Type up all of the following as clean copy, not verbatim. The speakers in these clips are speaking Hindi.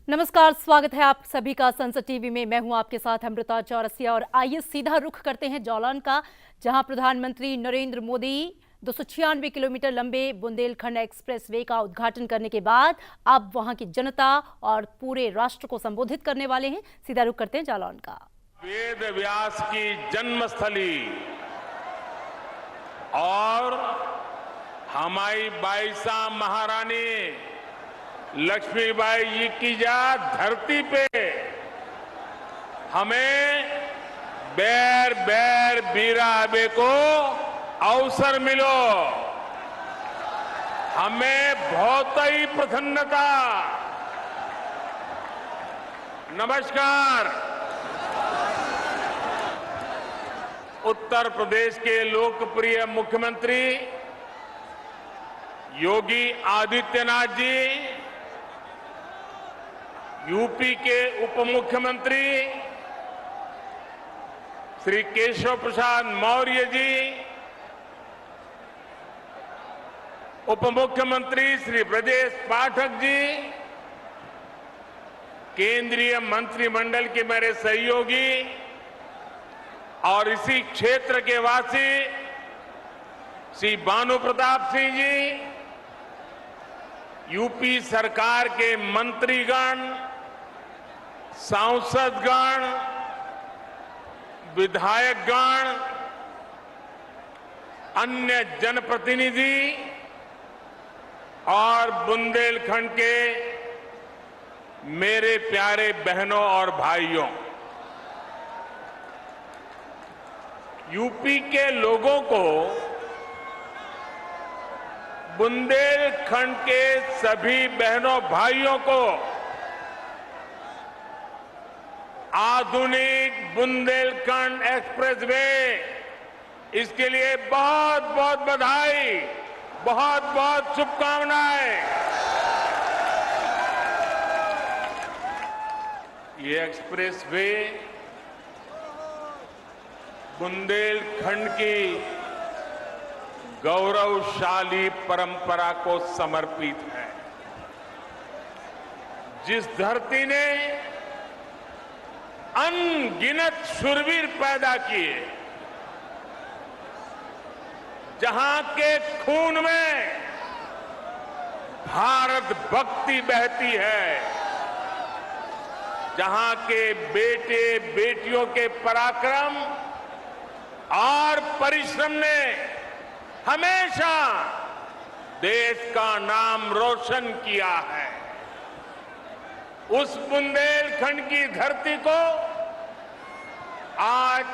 नमस्कार, स्वागत है आप सभी का संसद टीवी में। मैं हूं आपके साथ अमृता चौरसिया और आइए सीधा रुख करते हैं जालौन का, जहां प्रधानमंत्री नरेंद्र मोदी 296 किलोमीटर लंबे बुंदेलखंड एक्सप्रेस वे का उद्घाटन करने के बाद अब वहां की जनता और पूरे राष्ट्र को संबोधित करने वाले हैं। सीधा रुख करते हैं जालौन का। वेद व्यास की जन्मस्थली और हमारी बाईसा महारानी लक्ष्मीबाई जी की याद धरती पे हमें बैर बैर बीराबे को अवसर मिलो, हमें बहुत ही प्रसन्नता। नमस्कार। उत्तर प्रदेश के लोकप्रिय मुख्यमंत्री योगी आदित्यनाथ जी, यूपी के उप मुख्यमंत्री श्री केशव प्रसाद मौर्य जी, उप मुख्यमंत्री श्री ब्रजेश पाठक जी, केंद्रीय मंत्रिमंडल के मेरे सहयोगी और इसी क्षेत्र के वासी श्री भानु प्रताप सिंह जी, यूपी सरकार के मंत्रीगण, सांसदगण, विधायकगण, अन्य जनप्रतिनिधि और बुंदेलखंड के मेरे प्यारे बहनों और भाइयों, यूपी के लोगों को, बुंदेलखंड के सभी बहनों भाइयों को आधुनिक बुंदेलखंड एक्सप्रेसवे, इसके लिए बहुत बहुत बधाई, बहुत बहुत शुभकामनाएं। ये एक्सप्रेसवे बुंदेलखंड की गौरवशाली परंपरा को समर्पित है। जिस धरती ने अनगिनत शूरवीर पैदा किए, जहां के खून में भारत भक्ति बहती है, जहां के बेटे बेटियों के पराक्रम और परिश्रम ने हमेशा देश का नाम रोशन किया है, उस बुंदेलखंड की धरती को आज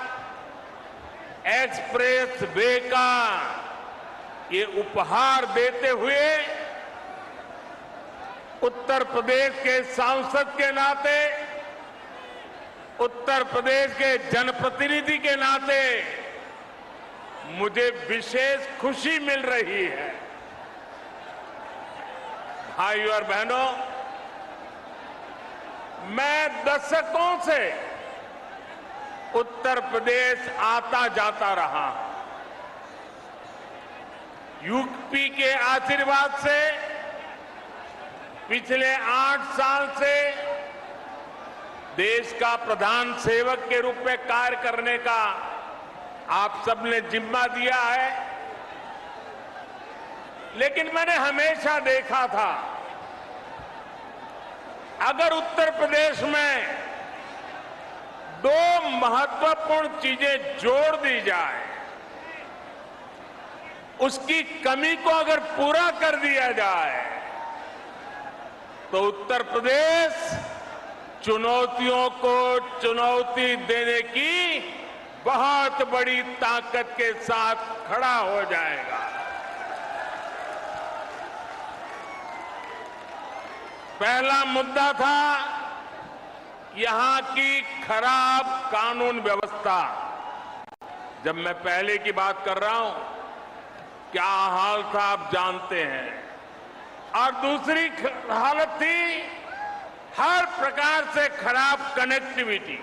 एक्सप्रेस वे का ये उपहार देते हुए उत्तर प्रदेश के सांसद के नाते, उत्तर प्रदेश के जनप्रतिनिधि के नाते मुझे विशेष खुशी मिल रही है। भाइयों और बहनों, मैं दशकों से उत्तर प्रदेश आता जाता रहा। यूपी के आशीर्वाद से पिछले 8 साल से देश का प्रधान सेवक के रूप में कार्य करने का आप सबने जिम्मा दिया है। लेकिन मैंने हमेशा देखा था, अगर उत्तर प्रदेश में 2 महत्वपूर्ण चीजें जोड़ दी जाए, उसकी कमी को अगर पूरा कर दिया जाए, तो उत्तर प्रदेश चुनौतियों को चुनौती देने की बहुत बड़ी ताकत के साथ खड़ा हो जाएगा। पहला मुद्दा था यहां की खराब कानून व्यवस्था। जब मैं पहले की बात कर रहा हूं, क्या हाल था आप जानते हैं। और दूसरी हालत थी हर प्रकार से खराब कनेक्टिविटी।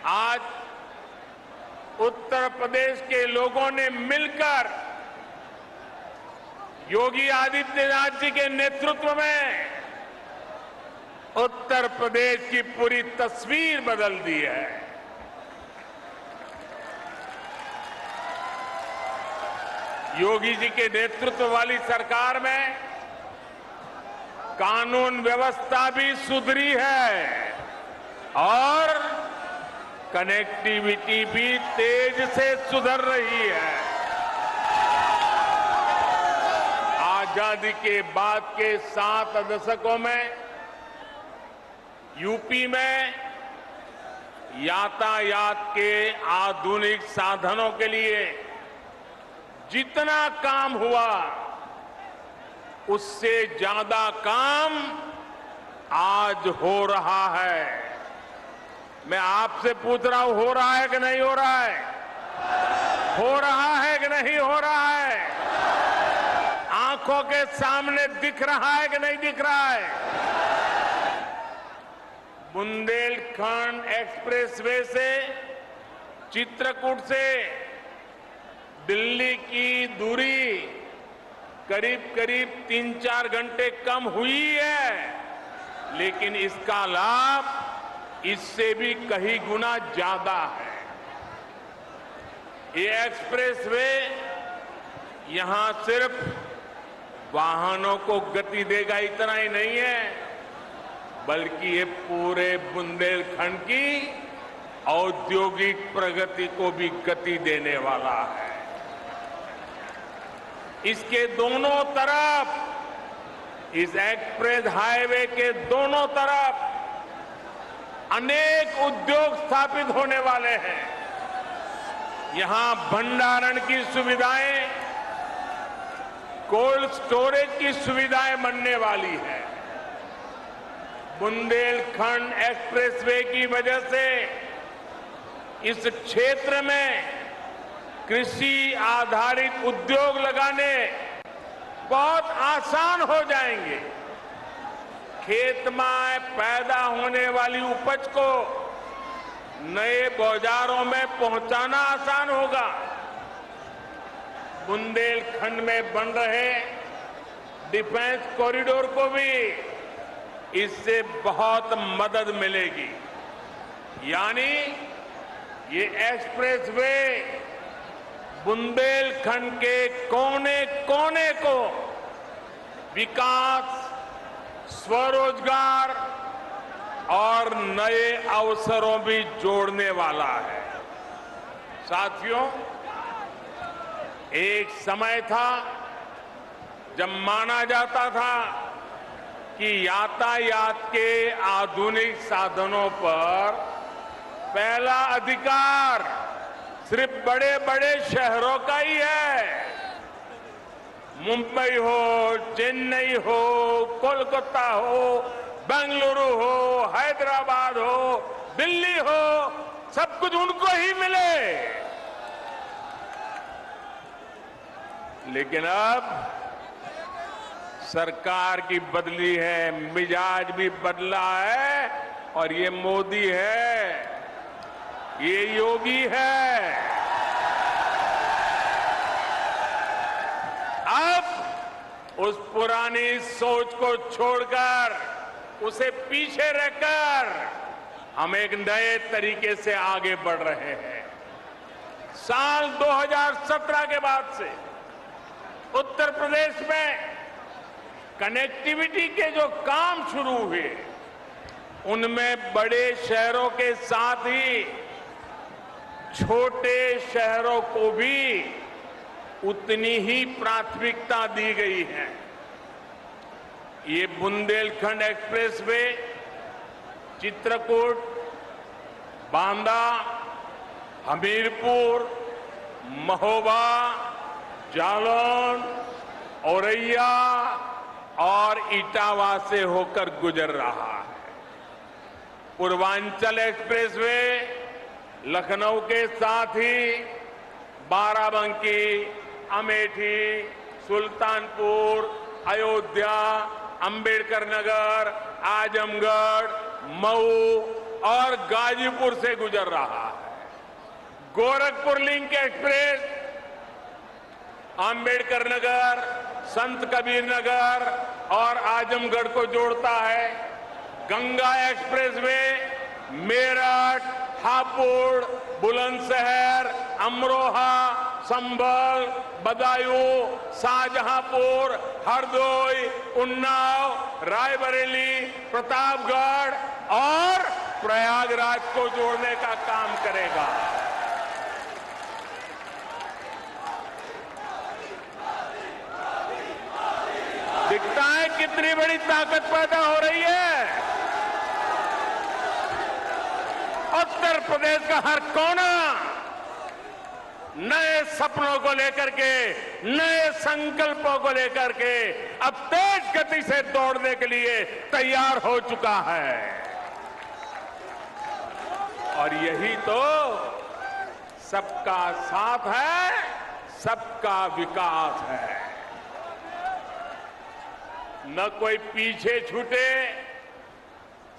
आज उत्तर प्रदेश के लोगों ने मिलकर योगी आदित्यनाथ जी के नेतृत्व में उत्तर प्रदेश की पूरी तस्वीर बदल दी है। योगी जी के नेतृत्व वाली सरकार में कानून व्यवस्था भी सुधरी है और कनेक्टिविटी भी तेज से सुधर रही है। आजादी के बाद के 7 दशकों में यूपी में यातायात के आधुनिक साधनों के लिए जितना काम हुआ उससे ज्यादा काम आज हो रहा है। मैं आपसे पूछ रहा हूं, हो रहा है कि नहीं हो रहा है? हो रहा है कि नहीं हो रहा है? आंखों के सामने दिख रहा है कि नहीं दिख रहा है? बुंदेलखंड एक्सप्रेसवे से चित्रकूट से दिल्ली की दूरी करीब करीब 3-4 घंटे कम हुई है, लेकिन इसका लाभ इससे भी कई गुना ज्यादा है। ये एक्सप्रेसवे यहां सिर्फ वाहनों को गति देगा इतना ही नहीं है, बल्कि ये पूरे बुंदेलखंड की औद्योगिक प्रगति को भी गति देने वाला है। इसके दोनों तरफ, इस एक्सप्रेस हाईवे के दोनों तरफ अनेक उद्योग स्थापित होने वाले हैं। यहां भंडारण की सुविधाएं, कोल्ड स्टोरेज की सुविधाएं बनने वाली है। बुंदेलखंड एक्सप्रेसवे की वजह से इस क्षेत्र में कृषि आधारित उद्योग लगाने बहुत आसान हो जाएंगे। खेत में पैदा होने वाली उपज को नए बाजारों में पहुंचाना आसान होगा। बुंदेलखंड में बन रहे डिफेंस कॉरिडोर को भी इससे बहुत मदद मिलेगी। यानी ये एक्सप्रेसवे बुंदेलखंड के कोने कोने को विकास, स्वरोजगार और नए अवसरों भी जोड़ने वाला है। साथियों, एक समय था जब माना जाता था कि यातायात के आधुनिक साधनों पर पहला अधिकार सिर्फ बड़े बड़े शहरों का ही है। मुंबई हो, चेन्नई हो, कोलकाता हो, बेंगलुरु हो, हैदराबाद हो, दिल्ली हो, सब कुछ उनको ही मिले। लेकिन अब सरकार की बदली है, मिजाज भी बदला है और ये मोदी है, ये योगी है। अब उस पुरानी सोच को छोड़कर, उसे पीछे रखकर हम एक नए तरीके से आगे बढ़ रहे हैं। साल 2017 के बाद से उत्तर प्रदेश में कनेक्टिविटी के जो काम शुरू हुए, उनमें बड़े शहरों के साथ ही छोटे शहरों को भी उतनी ही प्राथमिकता दी गई है। ये बुंदेलखंड एक्सप्रेसवे चित्रकूट, बांदा, हमीरपुर, महोबा, जालौन, औरैया और इटावा से होकर गुजर रहा है। पूर्वांचल एक्सप्रेसवे लखनऊ के साथ ही बाराबंकी, अमेठी, सुल्तानपुर, अयोध्या, अंबेडकर नगर, आजमगढ़, मऊ और गाजीपुर से गुजर रहा है। गोरखपुर लिंक एक्सप्रेस अंबेडकर नगर, संत कबीर नगर और आजमगढ़ को जोड़ता है। गंगा एक्सप्रेसवे मेरठ, हापुड़, बुलंदशहर, अमरोहा, संभल, बदायूं, शाहजहांपुर, हरदोई, उन्नाव, रायबरेली, प्रतापगढ़ और प्रयागराज को जोड़ने का काम करेगा। दिखता है कितनी बड़ी ताकत पैदा हो रही है। उत्तर प्रदेश का हर कोना नए सपनों को लेकर के, नए संकल्पों को लेकर के अब तेज गति से दौड़ने के लिए तैयार हो चुका है। और यही तो सबका साथ है, सबका विकास है। न कोई पीछे छूटे,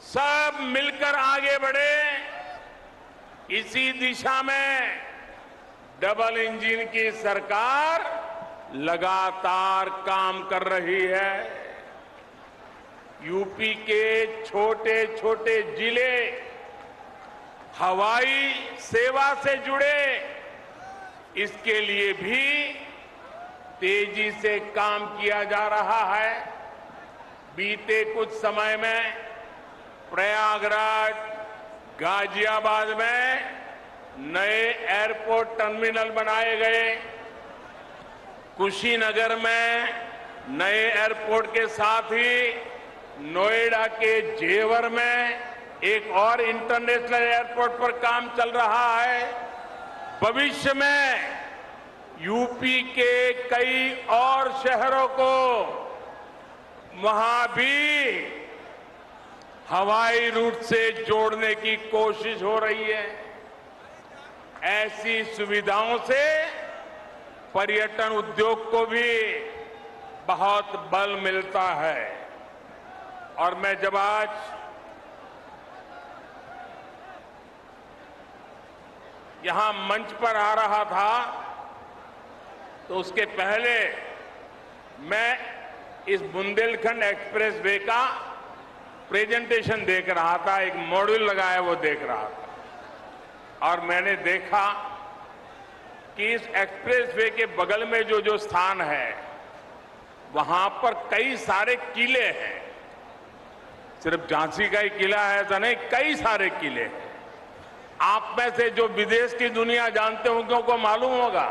सब मिलकर आगे बढ़े। इसी दिशा में डबल इंजन की सरकार लगातार काम कर रही है। यूपी के छोटे छोटे जिले हवाई सेवा से जुड़े, इसके लिए भी तेजी से काम किया जा रहा है। बीते कुछ समय में प्रयागराज, गाजियाबाद में नए एयरपोर्ट टर्मिनल बनाए गए। कुशीनगर में नए एयरपोर्ट के साथ ही नोएडा के जेवर में एक और इंटरनेशनल एयरपोर्ट पर काम चल रहा है। भविष्य में यूपी के कई और शहरों को वहां भी हवाई रूट से जोड़ने की कोशिश हो रही है। ऐसी सुविधाओं से पर्यटन उद्योग को भी बहुत बल मिलता है। और मैं जब आज यहां मंच पर आ रहा था तो उसके पहले मैं इस बुंदेलखंड एक्सप्रेसवे का प्रेजेंटेशन देख रहा था, एक मॉड्यूल लगाया वो देख रहा था। और मैंने देखा कि इस एक्सप्रेसवे के बगल में जो जो स्थान है वहां पर कई सारे किले हैं। सिर्फ झांसी का ही किला है ऐसा नहीं, कई सारे किले हैं। आप में से जो विदेश की दुनिया जानते होंगे उनको मालूम होगा,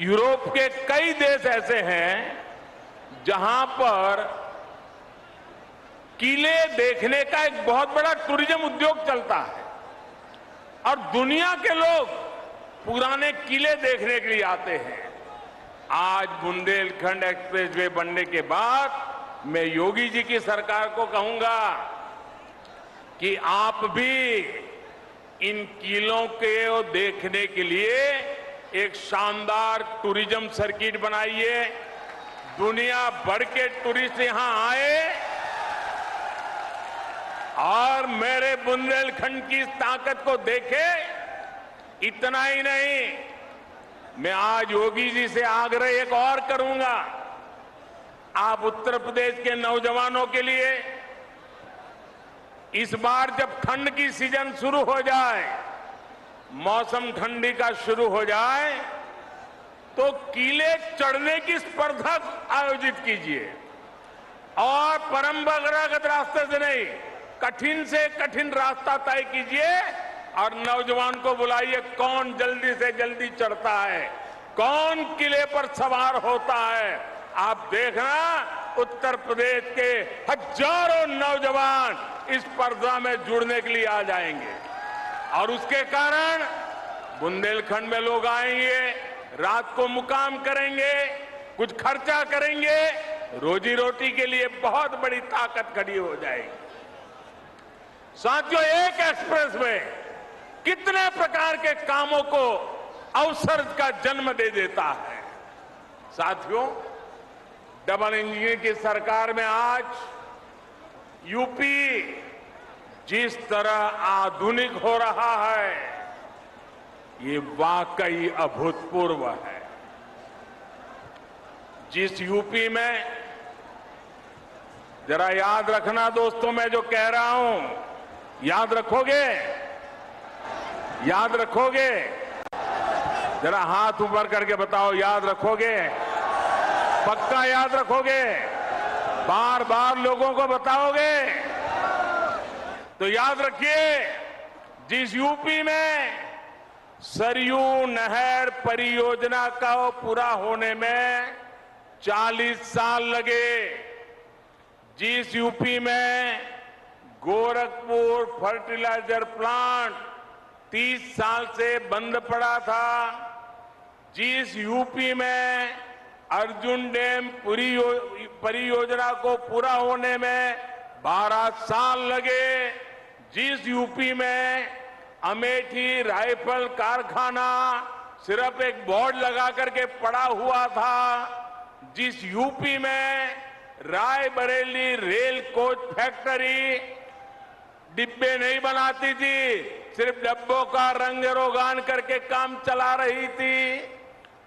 यूरोप के कई देश ऐसे हैं जहां पर किले देखने का एक बहुत बड़ा टूरिज्म उद्योग चलता है और दुनिया के लोग पुराने किले देखने के लिए आते हैं। आज बुंदेलखंड एक्सप्रेसवे बनने के बाद मैं योगी जी की सरकार को कहूंगा कि आप भी इन किलों को देखने के लिए एक शानदार टूरिज्म सर्किट बनाइए। दुनिया भर के टूरिस्ट यहां आए और मेरे बुंदेलखंड की ताकत को देखे। इतना ही नहीं, मैं आज योगी जी से आग्रह एक और करूंगा। आप उत्तर प्रदेश के नौजवानों के लिए इस बार जब ठंड की सीजन शुरू हो जाए, मौसम ठंडी का शुरू हो जाए, तो किले चढ़ने की स्पर्धा आयोजित कीजिए और परंपरागत रास्ते से नहीं, कठिन से कठिन रास्ता तय कीजिए और नौजवान को बुलाइए। कौन जल्दी से जल्दी चढ़ता है, कौन किले पर सवार होता है। आप देखना उत्तर प्रदेश के हजारों नौजवान इस स्पर्धा में जुड़ने के लिए आ जाएंगे और उसके कारण बुंदेलखंड में लोग आएंगे, रात को मुकाम करेंगे, कुछ खर्चा करेंगे, रोजी रोटी के लिए बहुत बड़ी ताकत खड़ी हो जाएगी। साथियों, एक एक्सप्रेस में कितने प्रकार के कामों को अवसर का जन्म दे देता है। साथियों, डबल इंजन की सरकार में आज यूपी जिस तरह आधुनिक हो रहा है, ये वाकई अभूतपूर्व है। जिस यूपी में जरा याद रखना दोस्तों, मैं जो कह रहा हूं याद रखोगे? याद रखोगे? जरा हाथ ऊपर करके बताओ, याद रखोगे? पक्का याद रखोगे? बार बार लोगों को बताओगे? तो याद रखिए, जिस यूपी में सरयू नहर परियोजना का पूरा होने में 40 साल लगे, जिस यूपी में गोरखपुर फर्टिलाइजर प्लांट 30 साल से बंद पड़ा था, जिस यूपी में अर्जुन डैम परियोजना को पूरा होने में 12 साल लगे, जिस यूपी में अमेठी राइफल कारखाना सिर्फ एक बोर्ड लगा करके पड़ा हुआ था, जिस यूपी में रायबरेली रेल कोच फैक्ट्री डिब्बे नहीं बनाती थी, सिर्फ डब्बों का रंग रोगान करके काम चला रही थी,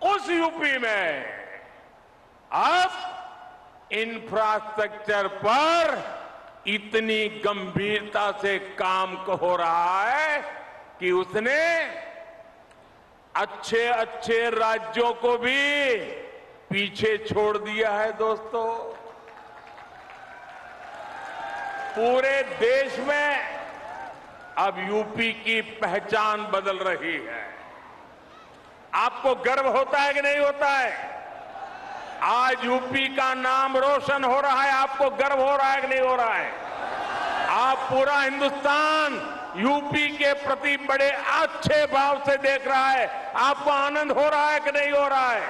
उस यूपी में अब इंफ्रास्ट्रक्चर पर इतनी गंभीरता से काम हो रहा है कि उसने अच्छे अच्छे राज्यों को भी पीछे छोड़ दिया है। दोस्तों, पूरे देश में अब यूपी की पहचान बदल रही है। आपको गर्व होता है कि नहीं होता है? आज यूपी का नाम रोशन हो रहा है, आपको गर्व हो रहा है कि नहीं हो रहा है? आप पूरा हिंदुस्तान यूपी के प्रति बड़े अच्छे भाव से देख रहा है, आपको आनंद हो रहा है कि नहीं हो रहा है?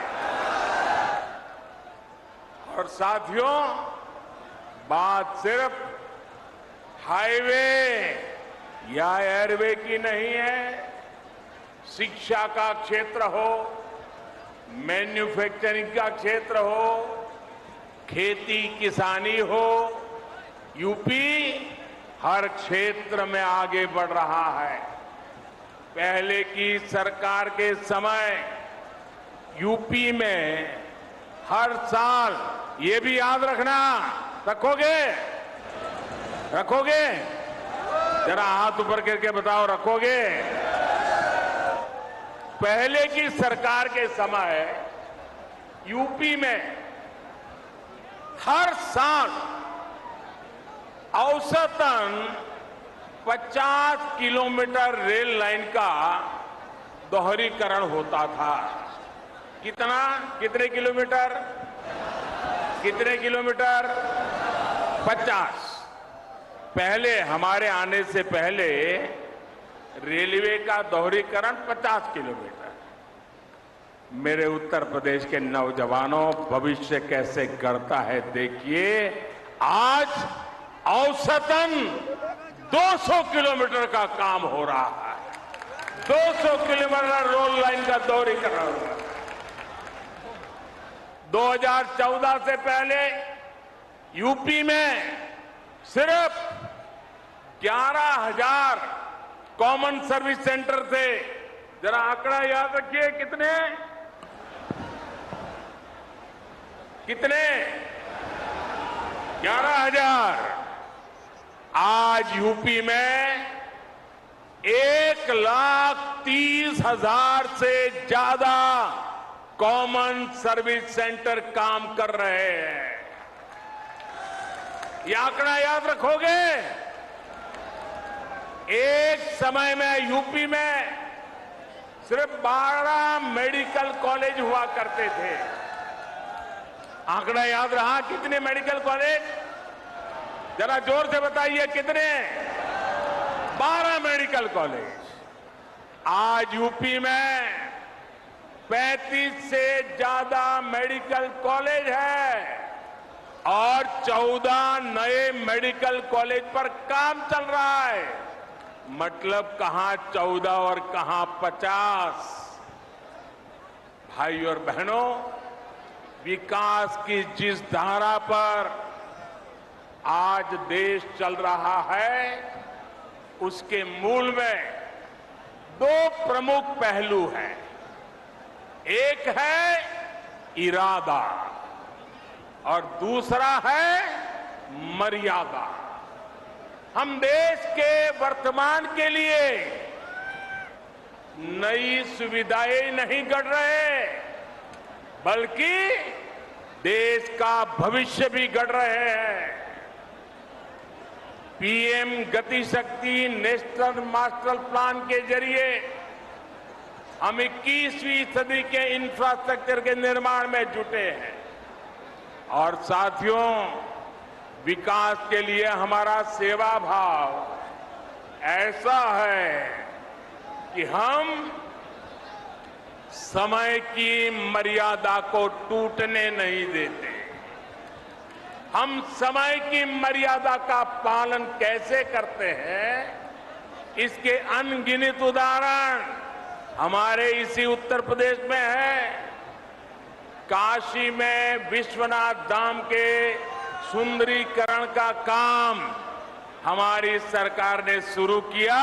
और साथियों, बात सिर्फ हाईवे या एयरवे की नहीं है, शिक्षा का क्षेत्र हो, मैन्युफैक्चरिंग का क्षेत्र हो, खेती किसानी हो, यूपी हर क्षेत्र में आगे बढ़ रहा है। पहले की सरकार के समय यूपी में हर साल, ये भी याद रखना, रखोगे? रखोगे? जरा हाथ ऊपर करके बताओ, रखोगे? पहले की सरकार के समय यूपी में हर साल औसतन 50 किलोमीटर रेल लाइन का दोहरीकरण होता था। कितना? कितने किलोमीटर? कितने किलोमीटर? 50। पहले, हमारे आने से पहले रेलवे का दोहरीकरण 50 किलोमीटर। मेरे उत्तर प्रदेश के नौजवानों, भविष्य कैसे गढ़ता है देखिए। आज औसतन 200 किलोमीटर का काम हो रहा है। 200 किलोमीटर रोड लाइन का दोहरीकरण हो रहा है। 2014 से पहले यूपी में सिर्फ 11,000 कॉमन सर्विस सेंटर थे। जरा आंकड़ा याद रखिए, कितने? कितने? 11,000। आज यूपी में 1,30,000 से ज्यादा कॉमन सर्विस सेंटर काम कर रहे हैं। ये आंकड़ा याद रखोगे? एक समय में यूपी में सिर्फ 12 मेडिकल कॉलेज हुआ करते थे। आंकड़ा याद रहा? कितने मेडिकल कॉलेज? जरा जोर से बताइए, कितने? 12 मेडिकल कॉलेज। आज यूपी में 35 से ज्यादा मेडिकल कॉलेज है और 14 नए मेडिकल कॉलेज पर काम चल रहा है। मतलब कहां 14 और कहां 50। भाई और बहनों, विकास की जिस धारा पर आज देश चल रहा है, उसके मूल में 2 प्रमुख पहलू हैं। एक है इरादा और दूसरा है मर्यादा। हम देश के वर्तमान के लिए नई सुविधाएं नहीं गढ़ रहे, बल्कि देश का भविष्य भी गढ़ रहे हैं। पीएम गति शक्ति नेशनल मास्टर प्लान के जरिए हम 21वीं सदी के इंफ्रास्ट्रक्चर के निर्माण में जुटे हैं और साथियों, विकास के लिए हमारा सेवा भाव ऐसा है कि हम समय की मर्यादा को टूटने नहीं देते। हम समय की मर्यादा का पालन कैसे करते हैं, इसके अनगिनत उदाहरण हमारे इसी उत्तर प्रदेश में है। काशी में विश्वनाथ धाम के सुंदरीकरण का काम हमारी सरकार ने शुरू किया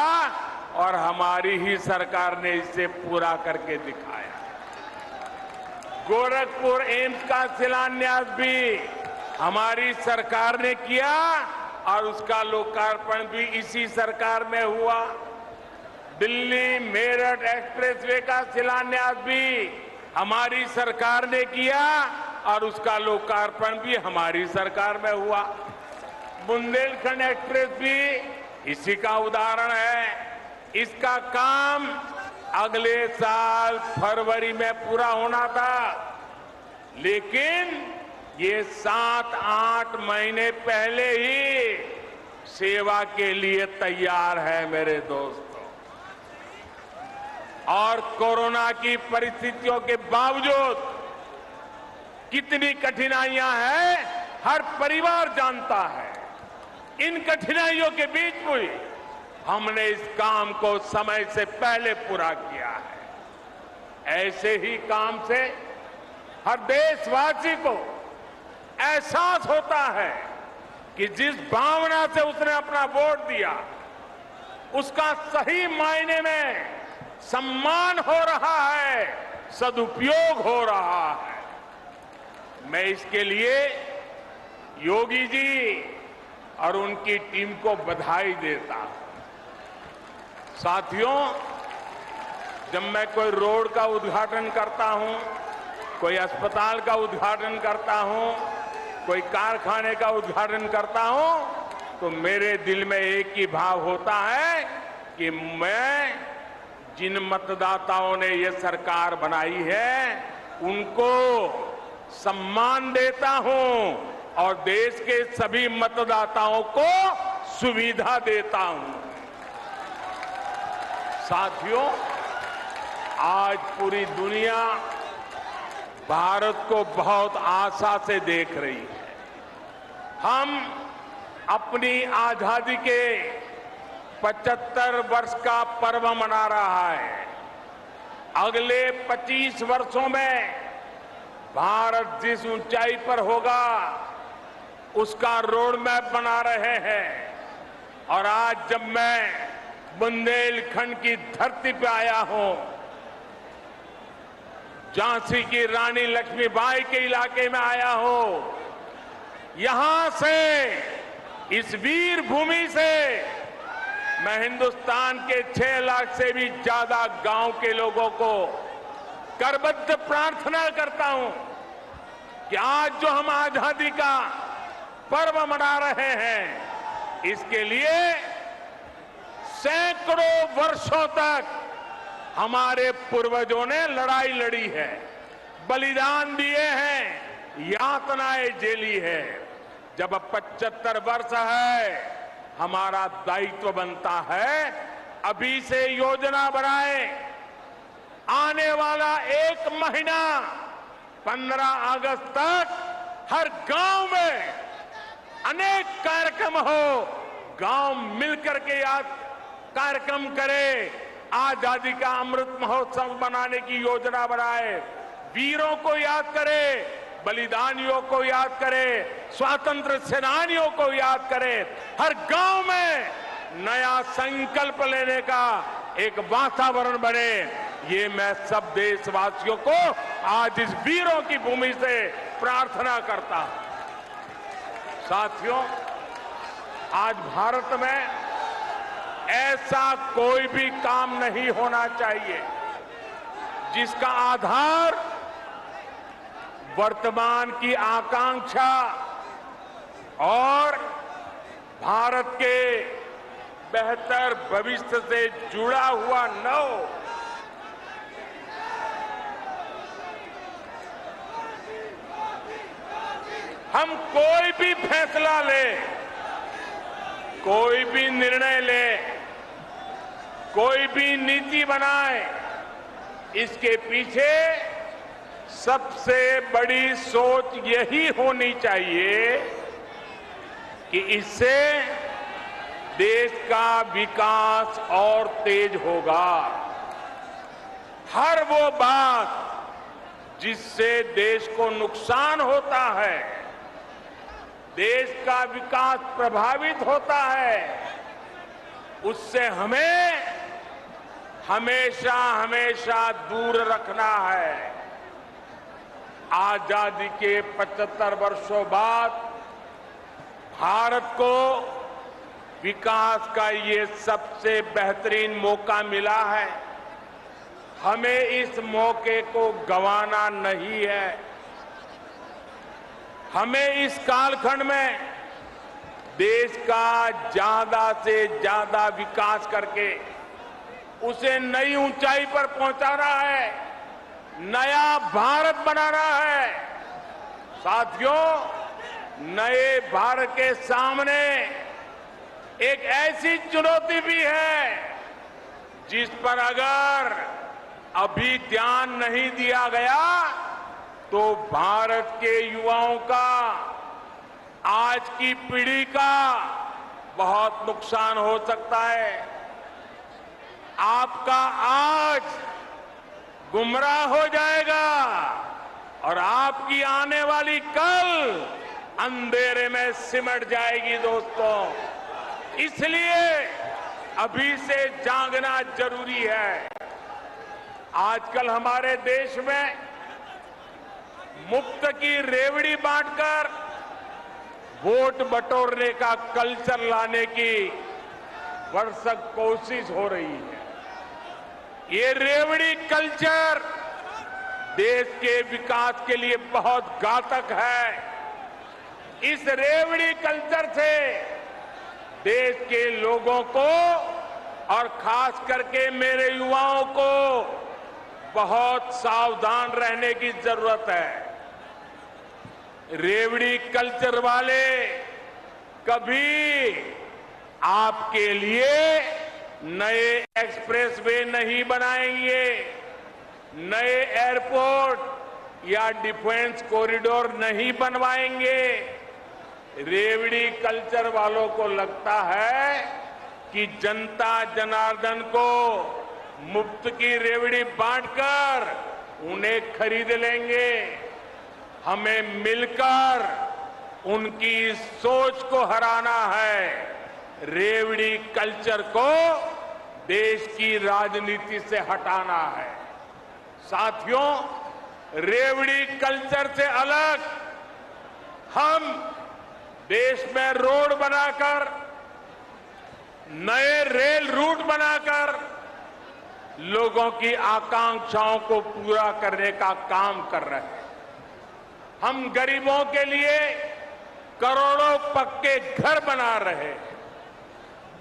और हमारी ही सरकार ने इसे पूरा करके दिखाया। गोरखपुर एम्स का शिलान्यास भी हमारी सरकार ने किया और उसका लोकार्पण भी इसी सरकार में हुआ। दिल्ली मेरठ एक्सप्रेसवे का शिलान्यास भी हमारी सरकार ने किया और उसका लोकार्पण भी हमारी सरकार में हुआ। बुंदेलखंड एक्सप्रेस भी इसी का उदाहरण है। इसका काम अगले साल फरवरी में पूरा होना था, लेकिन ये 7-8 महीने पहले ही सेवा के लिए तैयार है मेरे दोस्तों। और कोरोना की परिस्थितियों के बावजूद कितनी कठिनाइयां हैं, हर परिवार जानता है। इन कठिनाइयों के बीच भी हमने इस काम को समय से पहले पूरा किया है। ऐसे ही काम से हर देशवासी को एहसास होता है कि जिस भावना से उसने अपना वोट दिया, उसका सही मायने में सम्मान हो रहा है, सदुपयोग हो रहा है। मैं इसके लिए योगी जी और उनकी टीम को बधाई देता हूं। साथियों, जब मैं कोई रोड का उद्घाटन करता हूं, कोई अस्पताल का उद्घाटन करता हूं, कोई कारखाने का उद्घाटन करता हूं, तो मेरे दिल में एक ही भाव होता है कि मैं जिन मतदाताओं ने ये सरकार बनाई है, उनको सम्मान देता हूं और देश के सभी मतदाताओं को सुविधा देता हूं। साथियों, आज पूरी दुनिया भारत को बहुत आशा से देख रही है। हम अपनी आजादी के 75 वर्ष का पर्व मना रहा है। अगले 25 वर्षों में भारत जिस ऊंचाई पर होगा, उसका रोड मैप बना रहे हैं। और आज जब मैं बुंदेलखंड की धरती पे आया हूं, झांसी की रानी लक्ष्मीबाई के इलाके में आया हूं, यहां से, इस वीर भूमि से मैं हिंदुस्तान के 6 लाख से भी ज्यादा गांव के लोगों को करबद्ध प्रार्थना करता हूं कि आज जो हम आजादी का पर्व मना रहे हैं, इसके लिए सैकड़ों वर्षों तक हमारे पूर्वजों ने लड़ाई लड़ी है, बलिदान दिए हैं, यातनाएं झेली है। जब 75 वर्ष है, हमारा दायित्व बनता है अभी से योजना बनाए। आने वाला 1 महीना 15 अगस्त तक हर गांव में अनेक कार्यक्रम हो, गांव मिलकर के याद कार्यक्रम करे, आजादी का अमृत महोत्सव बनाने की योजना बनाए, वीरों को याद करे, बलिदानियों को याद करे, स्वतंत्र सेनानियों को याद करे। हर गांव में नया संकल्प लेने का एक वातावरण बने, ये मैं सब देशवासियों को आज इस वीरों की भूमि से प्रार्थना करता हूं। साथियों, आज भारत में ऐसा कोई भी काम नहीं होना चाहिए जिसका आधार वर्तमान की आकांक्षा और भारत के बेहतर भविष्य से जुड़ा हुआ न हो। हम कोई भी फैसला लें, कोई भी निर्णय लें, कोई भी नीति बनाए, इसके पीछे सबसे बड़ी सोच यही होनी चाहिए कि इससे देश का विकास और तेज होगा। हर वो बात जिससे देश को नुकसान होता है, देश का विकास प्रभावित होता है, उससे हमें हमेशा हमेशा दूर रखना है। आजादी के 75 वर्षों बाद भारत को विकास का ये सबसे बेहतरीन मौका मिला है। हमें इस मौके को गंवाना नहीं है। हमें इस कालखंड में देश का ज्यादा से ज्यादा विकास करके उसे नई ऊंचाई पर पहुंचाना है, नया भारत बनाना है। साथियों, नए भारत के सामने एक ऐसी चुनौती भी है जिस पर अगर अभी ध्यान नहीं दिया गया तो भारत के युवाओं का, आज की पीढ़ी का बहुत नुकसान हो सकता है। आपका आज गुमराह हो जाएगा और आपकी आने वाली कल अंधेरे में सिमट जाएगी। दोस्तों, इसलिए अभी से जागना जरूरी है। आजकल हमारे देश में मुफ्त की रेवड़ी बांटकर वोट बटोरने का कल्चर लाने की भरसक कोशिश हो रही है। ये रेवड़ी कल्चर देश के विकास के लिए बहुत घातक है। इस रेवड़ी कल्चर से देश के लोगों को और खास करके मेरे युवाओं को बहुत सावधान रहने की जरूरत है। रेवड़ी कल्चर वाले कभी आपके लिए नए एक्सप्रेसवे नहीं बनाएंगे, नए एयरपोर्ट या डिफेंस कॉरिडोर नहीं बनवाएंगे। रेवड़ी कल्चर वालों को लगता है कि जनता जनार्दन को मुफ्त की रेवड़ी बांटकर उन्हें खरीद लेंगे। हमें मिलकर उनकी सोच को हराना है। रेवड़ी कल्चर को देश की राजनीति से हटाना है। साथियों, रेवड़ी कल्चर से अलग हम देश में रोड बनाकर, नए रेल रूट बनाकर लोगों की आकांक्षाओं को पूरा करने का काम कर रहे हैं। हम गरीबों के लिए करोड़ों पक्के घर बना रहे हैं।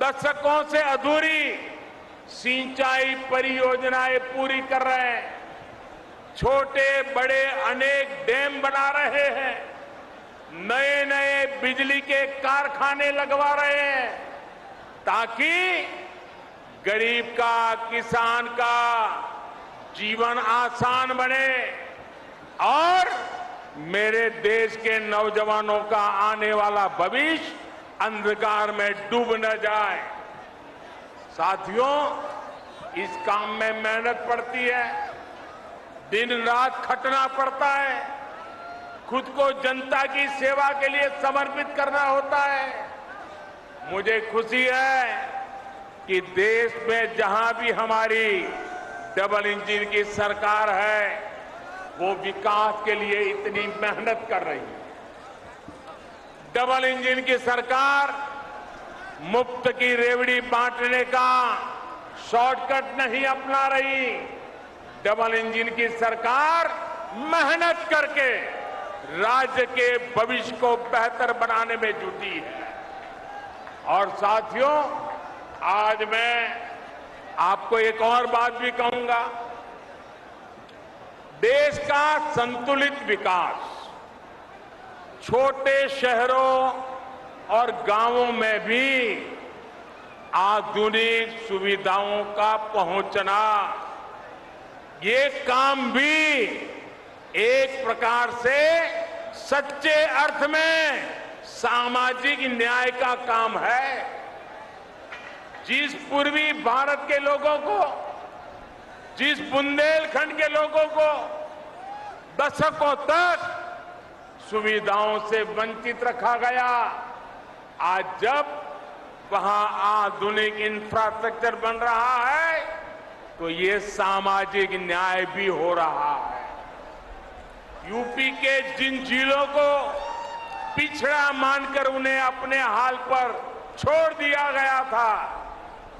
दशकों से अधूरी सिंचाई परियोजनाएं पूरी कर रहे हैं। छोटे बड़े अनेक डैम बना रहे हैं। नए नए बिजली के कारखाने लगवा रहे हैं ताकि गरीब का, किसान का जीवन आसान बने और मेरे देश के नौजवानों का आने वाला भविष्य अंधकार में डूब न जाए। साथियों, इस काम में मेहनत पड़ती है, दिन रात खटना पड़ता है, खुद को जनता की सेवा के लिए समर्पित करना होता है। मुझे खुशी है कि देश में जहां भी हमारी डबल इंजन की सरकार है, वो विकास के लिए इतनी मेहनत कर रही है। डबल इंजन की सरकार मुफ्त की रेवड़ी बांटने का शॉर्टकट नहीं अपना रही। डबल इंजन की सरकार मेहनत करके राज्य के भविष्य को बेहतर बनाने में जुटी है। और साथियों, आज मैं आपको एक और बात भी कहूंगा। देश का संतुलित विकास छोटे शहरों और गांवों में भी आधुनिक सुविधाओं का पहुंचना, ये काम भी एक प्रकार से सच्चे अर्थ में सामाजिक न्याय का काम है। जिस पूर्वी भारत के लोगों को, जिस बुंदेलखंड के लोगों को दशकों तक सुविधाओं से वंचित रखा गया, आज जब वहां आधुनिक इंफ्रास्ट्रक्चर बन रहा है तो ये सामाजिक न्याय भी हो रहा है। यूपी के जिन जिलों को पिछड़ा मानकर उन्हें अपने हाल पर छोड़ दिया गया था,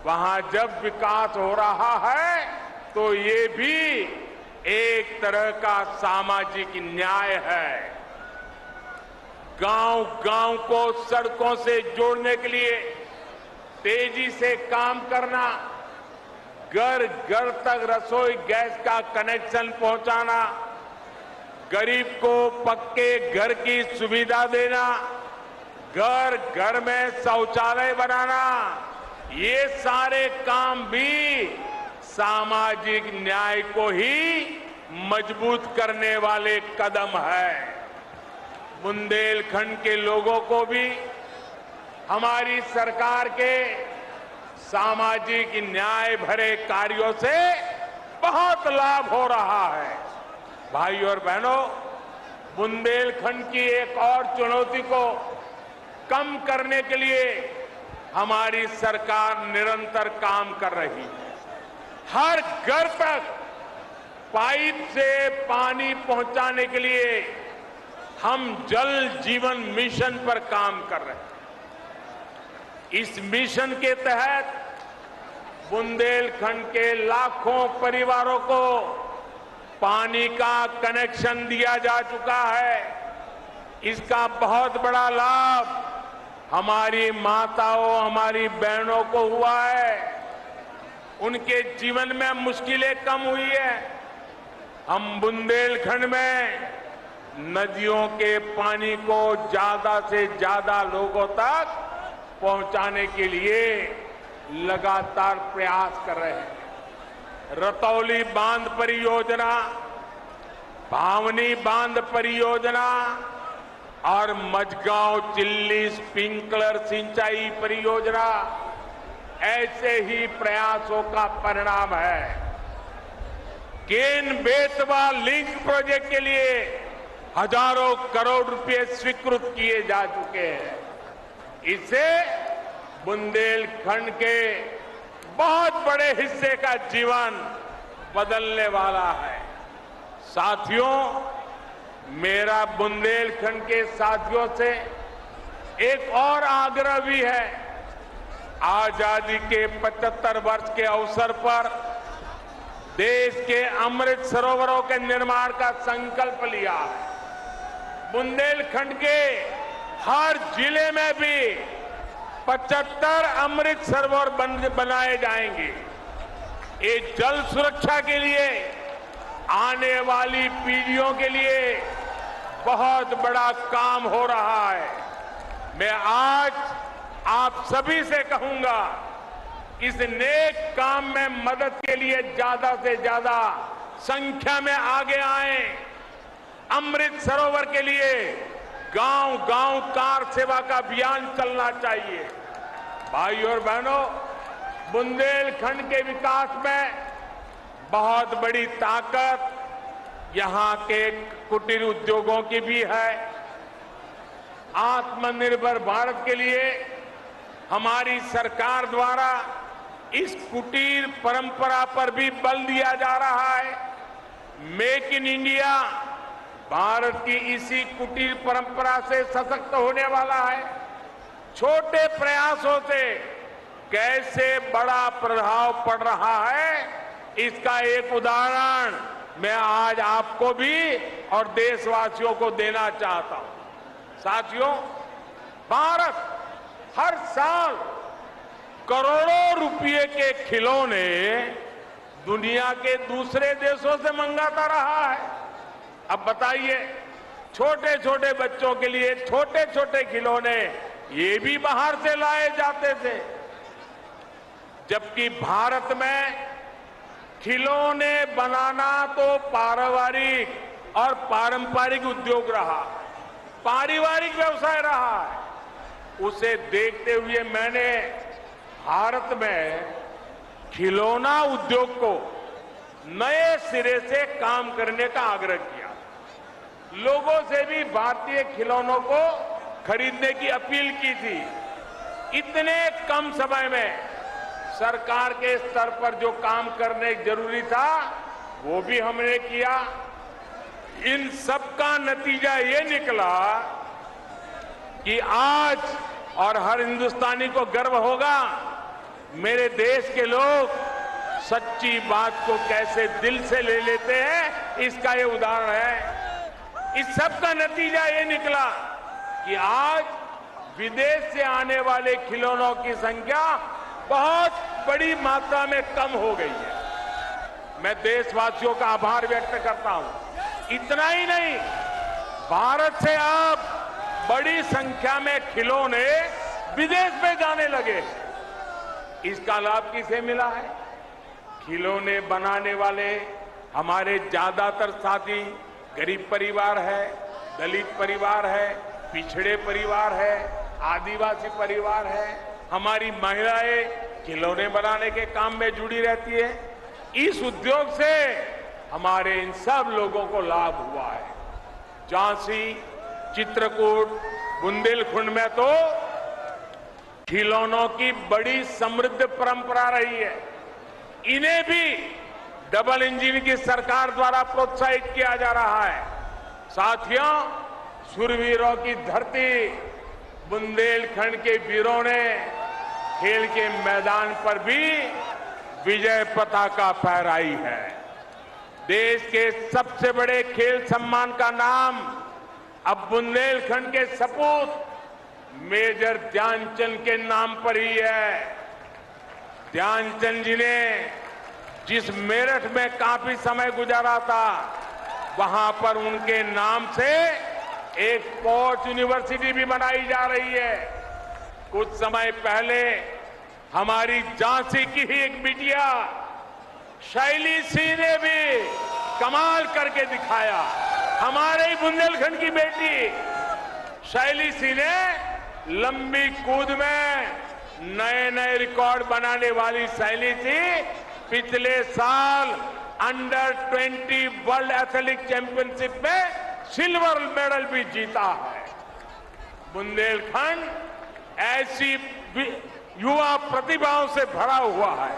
वहां जब विकास हो रहा है तो ये भी एक तरह का सामाजिक न्याय है। गांव-गांव को सड़कों से जोड़ने के लिए तेजी से काम करना, घर-घर तक रसोई गैस का कनेक्शन पहुंचाना, गरीब को पक्के घर की सुविधा देना, घर-घर में शौचालय बनाना, ये सारे काम भी सामाजिक न्याय को ही मजबूत करने वाले कदम है। बुंदेलखंड के लोगों को भी हमारी सरकार के सामाजिक न्याय भरे कार्यों से बहुत लाभ हो रहा है। भाइयों और बहनों, बुंदेलखंड की एक और चुनौती को कम करने के लिए हमारी सरकार निरंतर काम कर रही है। हर घर तक पाइप से पानी पहुंचाने के लिए हम जल जीवन मिशन पर काम कर रहे हैं। इस मिशन के तहत बुंदेलखंड के लाखों परिवारों को पानी का कनेक्शन दिया जा चुका है। इसका बहुत बड़ा लाभ हमारी माताओं, हमारी बहनों को हुआ है। उनके जीवन में मुश्किलें कम हुई है। हम बुंदेलखंड में नदियों के पानी को ज्यादा से ज्यादा लोगों तक पहुंचाने के लिए लगातार प्रयास कर रहे हैं। रतौली बांध परियोजना, भावनी बांध परियोजना और मझगांव चिल्ली स्प्रिंकलर सिंचाई परियोजना ऐसे ही प्रयासों का परिणाम है। केन बेतवा लिंक प्रोजेक्ट के लिए हजारों करोड़ रुपए स्वीकृत किए जा चुके हैं। इससे बुंदेलखंड के बहुत बड़े हिस्से का जीवन बदलने वाला है। साथियों, मेरा बुंदेलखंड के साथियों से एक और आग्रह भी है। आजादी के 75 वर्ष के अवसर पर देश के अमृत सरोवरों के निर्माण का संकल्प लिया है। बुंदेलखंड के हर जिले में भी 75 अमृत सरोवर बनाए जाएंगे। ये जल सुरक्षा के लिए, आने वाली पीढ़ियों के लिए बहुत बड़ा काम हो रहा है। मैं आज आप सभी से कहूंगा, इस नेक काम में मदद के लिए ज्यादा से ज्यादा संख्या में आगे आएं। अमृत सरोवर के लिए गांव-गांव कार सेवा का अभियान चलना चाहिए। भाइयों और बहनों, बुंदेलखंड के विकास में बहुत बड़ी ताकत यहां के कुटीर उद्योगों की भी है। आत्मनिर्भर भारत के लिए हमारी सरकार द्वारा इस कुटीर परंपरा पर भी बल दिया जा रहा है। मेक इन इंडिया, भारत की इसी कुटीर परंपरा से सशक्त होने वाला है। छोटे प्रयासों से कैसे बड़ा प्रभाव पड़ रहा है, इसका एक उदाहरण मैं आज आपको भी और देशवासियों को देना चाहता हूं। साथियों, भारत हर साल करोड़ों रुपए के खिलौने दुनिया के दूसरे देशों से मंगाता रहा है। अब बताइए, छोटे छोटे बच्चों के लिए छोटे छोटे खिलौने ये भी बाहर से लाए जाते थे, जबकि भारत में खिलौने बनाना तो पारिवारिक और पारंपरिक उद्योग रहा, पारिवारिक व्यवसाय रहा है। उसे देखते हुए मैंने भारत में खिलौना उद्योग को नए सिरे से काम करने का आग्रह किया। लोगों से भी भारतीय खिलौनों को खरीदने की अपील की थी। इतने कम समय में सरकार के स्तर पर जो काम करने जरूरी था वो भी हमने किया। इन सब का नतीजा ये निकला कि आज और हर हिंदुस्तानी को गर्व होगा, मेरे देश के लोग सच्ची बात को कैसे दिल से ले लेते हैं, इसका ये उदाहरण है। इस सब का नतीजा ये निकला कि आज विदेश से आने वाले खिलौनों की संख्या बहुत बड़ी मात्रा में कम हो गई है। मैं देशवासियों का आभार व्यक्त करता हूं। इतना ही नहीं, भारत से अब बड़ी संख्या में खिलौने विदेश में जाने लगे। इसका लाभ किसे मिला है? खिलौने बनाने वाले हमारे ज्यादातर साथी गरीब परिवार है, दलित परिवार है, पिछड़े परिवार है, आदिवासी परिवार है। हमारी महिलाएं खिलौने बनाने के काम में जुड़ी रहती है। इस उद्योग से हमारे इन सब लोगों को लाभ हुआ है। झांसी, चित्रकूट, बुंदेलखंड में तो खिलौनों की बड़ी समृद्ध परंपरा रही है। इन्हें भी डबल इंजन की सरकार द्वारा प्रोत्साहित किया जा रहा है। साथियों, शूरवीरों की धरती बुंदेलखंड के वीरों ने खेल के मैदान पर भी विजय पताका फहराई है। देश के सबसे बड़े खेल सम्मान का नाम अब बुंदेलखंड के सपूत मेजर ध्यानचंद के नाम पर ही है। ध्यानचंद जी ने जिस मेरठ में काफी समय गुजारा था, वहां पर उनके नाम से एक स्पोर्ट्स यूनिवर्सिटी भी बनाई जा रही है। कुछ समय पहले हमारी झांसी की ही एक बिटिया शैली सिंह ने भी कमाल करके दिखाया। हमारे ही बुंदेलखंड की बेटी शैली सिंह ने लंबी कूद में नए नए रिकॉर्ड बनाने वाली शैली सिंह पिछले साल अंडर 20 वर्ल्ड एथलेटिक चैंपियनशिप में सिल्वर मेडल भी जीता है। बुंदेलखंड ऐसी युवा प्रतिभाओं से भरा हुआ है।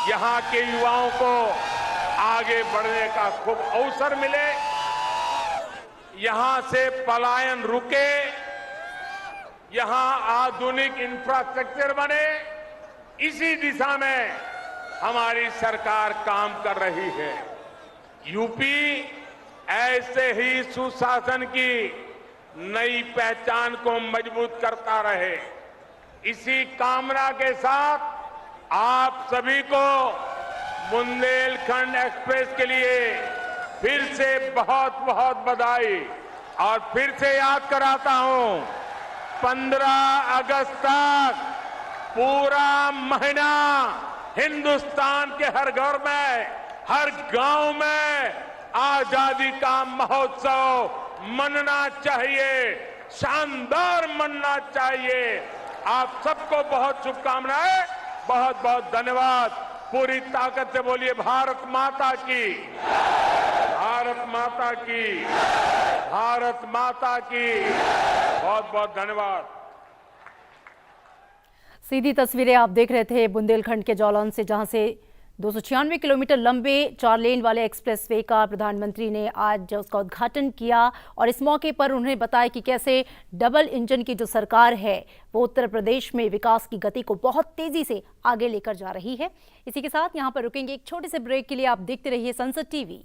यहां के युवाओं को आगे बढ़ने का खूब अवसर मिले, यहां से पलायन रुके, यहां आधुनिक इंफ्रास्ट्रक्चर बने, इसी दिशा में हमारी सरकार काम कर रही है। यूपी ऐसे ही सुशासन की नई पहचान को मजबूत करता रहे, इसी कामना के साथ आप सभी को बुंदेलखंड एक्सप्रेस के लिए फिर से बहुत बहुत बधाई। और फिर से याद कराता हूं, 15 अगस्त तक पूरा महीना हिंदुस्तान के हर घर में, हर गांव में आजादी का महोत्सव मनना चाहिए, शानदार मनना चाहिए। आप सबको बहुत शुभकामनाएं, बहुत बहुत धन्यवाद। पूरी ताकत से बोलिए भारत माता की, भारत माता की, भारत माता की। बहुत बहुत धन्यवाद। सीधी तस्वीरें आप देख रहे थे बुंदेलखंड के जालौन से, जहां से 296 किलोमीटर लंबे 4 लेन वाले एक्सप्रेसवे का प्रधानमंत्री ने आज उसका उद्घाटन किया और इस मौके पर उन्होंने बताया कि कैसे डबल इंजन की जो सरकार है वो उत्तर प्रदेश में विकास की गति को बहुत तेजी से आगे लेकर जा रही है। इसी के साथ यहाँ पर रुकेंगे, एक छोटे से ब्रेक के लिए। आप देखते रहिए संसद टीवी।